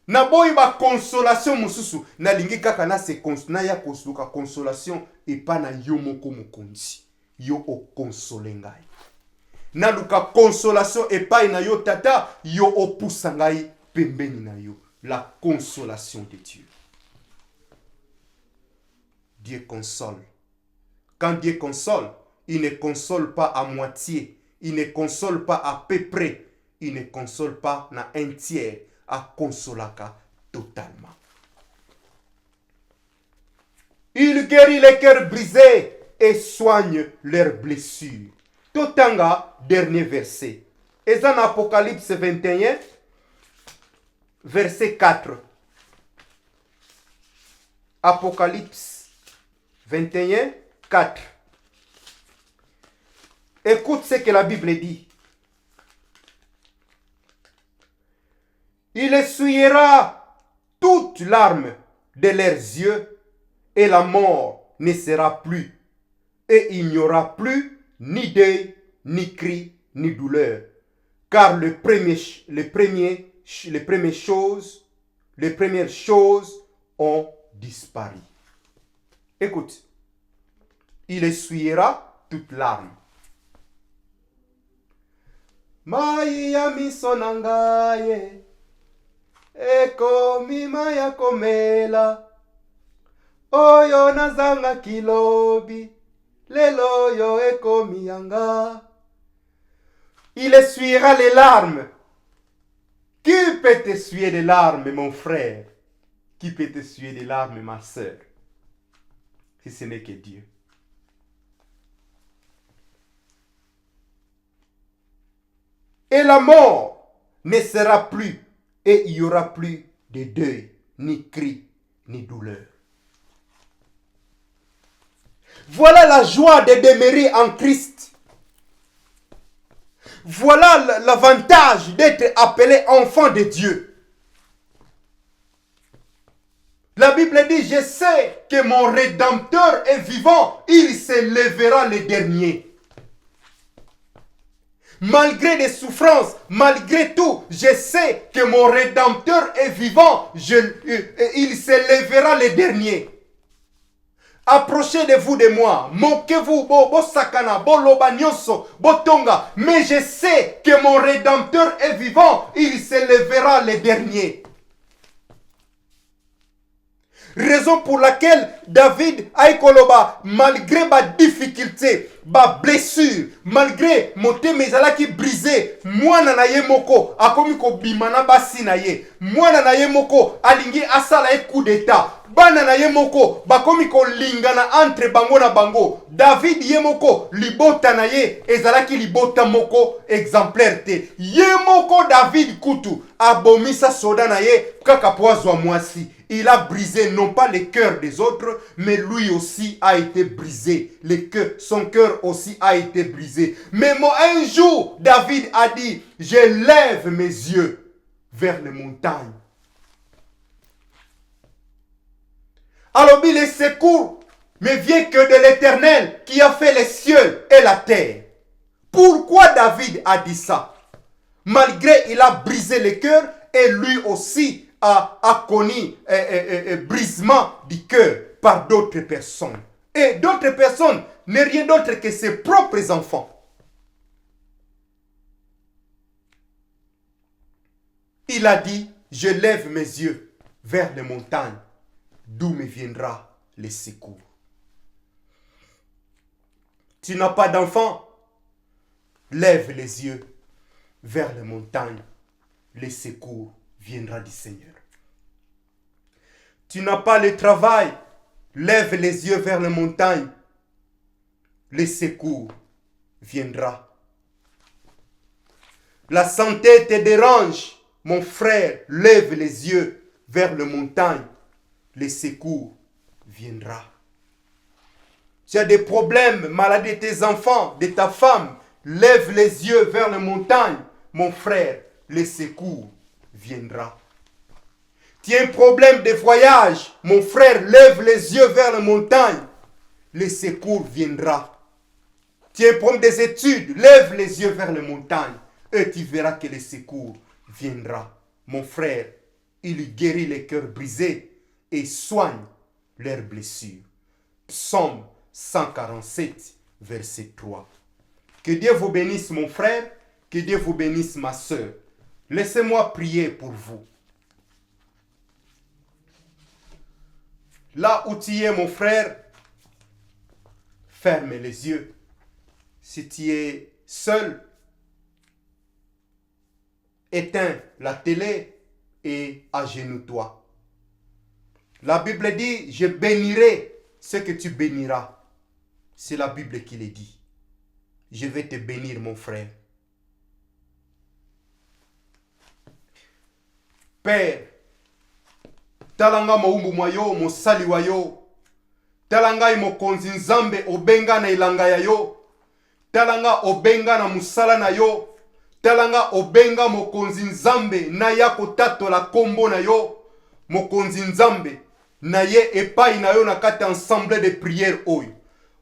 na boyi ba consolation mususu na lingi kaka na se na ya kosuka consolation epa na yo moko mokonzi yo o console ngai na luka consolation epa na yo tata yo opusa ngai pembeni na yo la consolation de Dieu. Dieu console. Quand Dieu console, il ne console pas à moitié. Il ne console pas à peu près. Il ne console pas na un tiers. À consolaka totalement. Il guérit les cœurs brisés et soigne leurs blessures. Totanga, dernier verset. Et dans Apocalypse 21, verset 4. Apocalypse 21, 4. Écoute ce que la Bible dit. Il essuiera toute larme de leurs yeux et la mort ne sera plus. Et il n'y aura plus ni deuil, ni cri, ni douleur. Car les premières choses les premières choses ont disparu. Écoute, il essuiera toute larme. Mai ya miso na ngai ekomi mai ya komela oyo nazanga kilobi lelo yo ekomi yanga. Il essuiera les larmes. Qui peut essuyer des larmes, mon frère? Qui peut essuyer des larmes, ma sœur? Si ce n'est que Dieu. Et la mort ne sera plus, et il n'y aura plus de deuil, ni cri, ni douleur. Voilà la joie de demeurer en Christ. Voilà l'avantage d'être appelé enfant de Dieu. La Bible dit, je sais que mon Rédempteur est vivant, il se lèvera le dernier. Malgré les souffrances, malgré tout, je sais que mon Rédempteur est vivant, il se lèvera le dernier. Approchez de vous de moi, moquez-vous, bo sakana, bo loba nyonso, bo tonga, mais je sais que mon Rédempteur est vivant, il se lèvera le dernier. Raison pour laquelle David Aïkoloba, malgré ma difficulté, ma blessure, malgré mon temezala qui brisé, moi nanaye moko, akomi ko bimana basi naye, moi nanaye moko, alingi asala e coup d'état, bana na yemoko, bakomi ko lingana entre bango na bango, David yemoko, libota na ye, ezalaki libota moko exemplaire te, yemoko David kutu, abomisa soda na ye, kaka poazwa mwasi. Il a brisé non pas le cœur des autres, mais lui aussi a été brisé. Son cœur aussi a été brisé. Mais un jour, David a dit, je lève mes yeux vers les montagnes. Alors, les secours ne vient que de l'Éternel qui a fait les cieux et la terre. Pourquoi David a dit ça? Malgré il a brisé le cœur et lui aussi a connu brisement du cœur par d'autres personnes. Et d'autres personnes n'est rien d'autre que ses propres enfants. Il a dit, je lève mes yeux vers les montagnes, d'où me viendra le secours. Tu n'as pas d'enfant, lève les yeux vers les montagnes, le secours viendra du Seigneur. Tu n'as pas le travail, lève les yeux vers les montagnes, le secours viendra. La santé te dérange, mon frère, lève les yeux vers les montagnes, le secours viendra. Tu as des problèmes, maladie de tes enfants, de ta femme, lève les yeux vers les montagnes, mon frère, le secours viendra. Tu as un problème de voyage, mon frère, lève les yeux vers les montagnes, le secours viendra. Tu as un problème des études, lève les yeux vers les montagnes, et tu verras que le secours viendra. Mon frère, il guérit les cœurs brisés et soigne leurs blessures. Psaume 147, verset 3. Que Dieu vous bénisse, mon frère, que Dieu vous bénisse, ma soeur. Laissez-moi prier pour vous. Là où tu es, mon frère, ferme les yeux. Si tu es seul, éteins la télé et agenouille-toi. La Bible dit, je bénirai ce que tu béniras. C'est la Bible qui le dit. Je vais te bénir, mon frère. Père, talanga moumbu mwayo, mosali wayo, talanga mokonzi nzambe obenga na ilanga ya yo, talanga obenga na musala na yo, talanga obenga mokonzi nzambe na yako tato la kombo na yo, mokonzi nzambe na ye epai na yo na kati ensemble de prière oyo.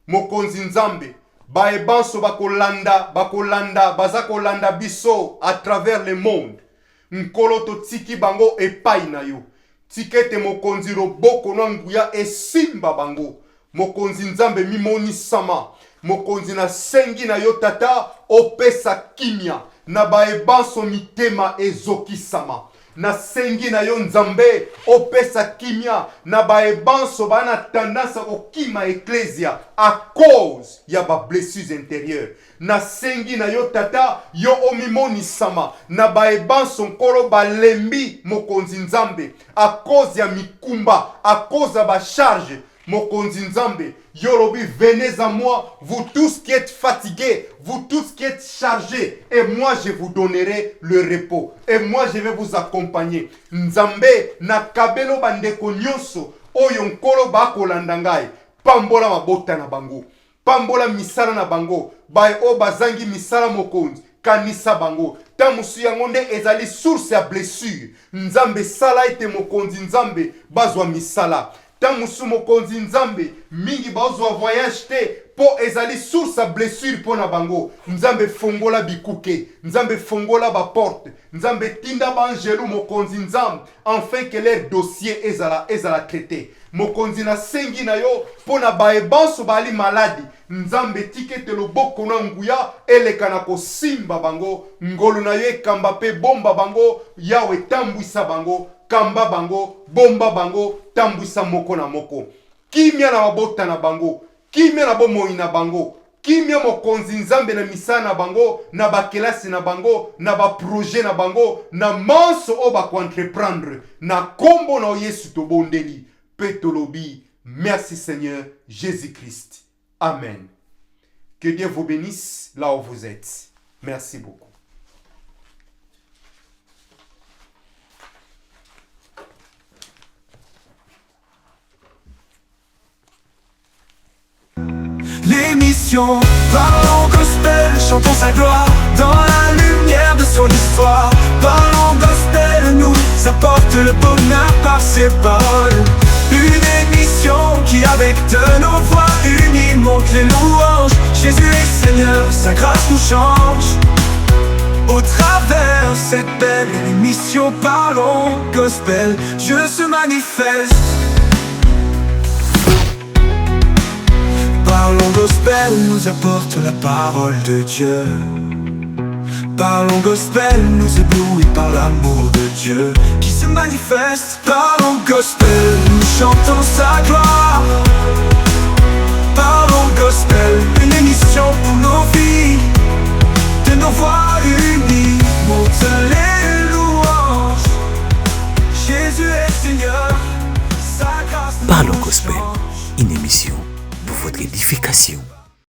Mokonzi nzambe, baebanso bakolanda, baza kolanda biso à travers le monde. Nkolo to tiki bango epai na yo. tikete mokonzi loboko na nguya esimba bango. Mokonzi nzambe mimoni sama. Mokonzi na sengi na yo tata opesa kimia. Na baebanso mitema ezokisama. Na sengi na yo nzambe opesa kimia. Na baebanso bana tendance okima ecclesia à cause ya ba blessures intérieures. Na sengi na yo tata yo omimoni sama. Na baebanso nkolo balembi mokonzi nzambe à cause ya mikumba, à cause ya ba charge. Mokonzi nzambe, yorobi, venez à moi, vous tous qui êtes fatigués, vous tous qui êtes chargés, et moi je vous donnerai le repos, et moi je vais vous accompagner. Nzambe, na kabelo bandeko nyonso, oyo nkolo bakolanda ngai, pambola mabota na bango, pambola misala na bango, bae o bazangi misala mokonzi, kanisa bango, tamusu yango nde ezali source ya blessure. Nzambe sala ete mokonzi nzambe bazwa misala. Tamusu mokonzi nzambe mingi bazwa voyage te po ezali source ya blessure po na bango. Nzambe fongola bikuke, nzambe fongola ba porte, nzambe tinda ba angelu mokonzi nzambe afin que leur dossier ezala traité. Mokonzi na sengi na yo po na baebanso bali maladi. Nzambe tikete loboko na nguya eleka na kosimba bango, ngolu na yo ekamba pe bomba bango, yawe tambwisa bango, kamba bango, bomba bango, tambwisa moko na moko. Kimia na mabota na bango, kimia na bomoi na bango, kimia mokonzi nzambe na misala na bango, na bakelasi na bango, na ba projet na bango, na manso o ba entreprendre, na kombo na Yesu to bondeli, petolobi. Merci Seigneur Jésus-Christ. Amen. Que Dieu vous bénisse là où vous êtes. Merci beaucoup. L'émission Parlons Gospel, chantons sa gloire dans la lumière de son histoire. Parlons Gospel, nous apporte le bonheur par ses paroles. Une émission qui avec de nos voix unies monte les louanges. Jésus est Seigneur, sa grâce nous change. Au travers cette belle émission Parlons Gospel, Dieu se manifeste. Parlons Gospel nous apporte la parole de Dieu. Parlons Gospel nous éblouit par l'amour de Dieu qui se manifeste. Parlons Gospel, nous chantons sa gloire